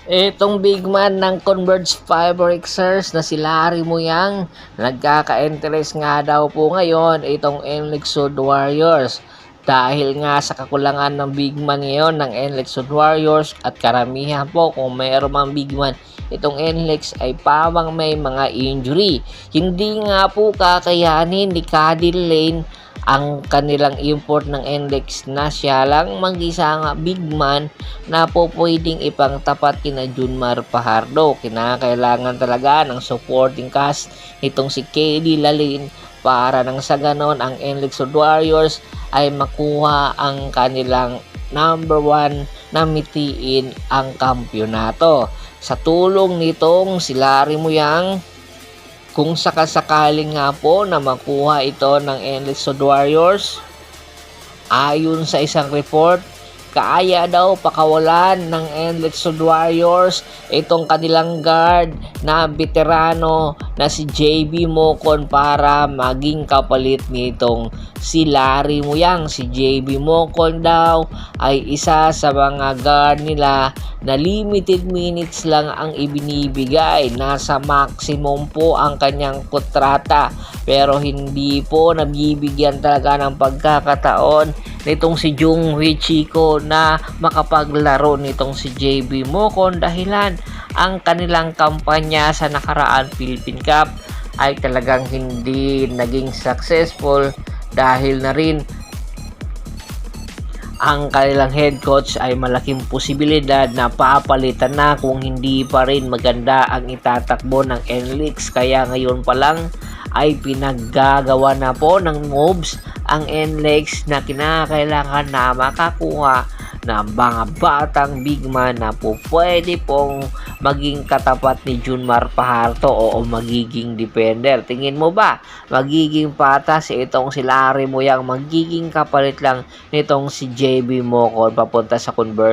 Itong big man ng Converge Fiberxers na si Larry Muyang, nagkaka-interest nga daw po ngayon itong NLEX Sud Warriors. Dahil nga sa kakulangan ng big man ngayon ng NLEX Sud Warriors at karamihan po kung mayroon mang big man itong NLEX ay pawang may mga injury. Hindi nga po kakayanin ni Cadil Lane ang kanilang import ng NLEX na siya lang mag-isa nga big man na po pwedeng ipangtapat kina Junmar Fajardo. Kinakailangan talaga ng supporting cast itong si KD Lalin para nang sa ganon ang NLEX Sud Warriors ay makuha ang kanilang number 1 na mitiin ang kampyonato. Sa tulong nitong si Larry Muyang, kung sakasakaling nga po na makuha ito ng NLEX Sud Warriors, ayon sa isang report, kaya daw pakawalan ng NLEX Sud Warriors itong kanilang guard na veterano na si JB Mocon para maging kapalit nitong si Larry Muyang. Si JB Mocon daw ay isa sa mga guard nila na limited minutes lang ang ibinibigay. Nasa maximum po ang kanyang kontrata pero hindi po nabibigyan talaga ng pagkakataon nitong si Junghui Chico na makapaglaro nitong si JB Mocon dahilan ang kanilang kampanya sa nakaraan Philippine Cup ay talagang hindi naging successful dahil na rin ang kanilang head coach ay malaking posibilidad na papalitan na kung hindi pa rin maganda ang itatakbo ng NLEX. Kaya ngayon pa lang ay pinaggagawa na po ng moves ang NLEX na kinakailangan na makakuha ng mga batang big man na po pwede pong maging katapat ni Junmar Fajardo o magiging defender. Tingin mo ba magiging patas itong si Larry Muyang, magiging kapalit lang nitong si JB Mocon papunta sa Converge?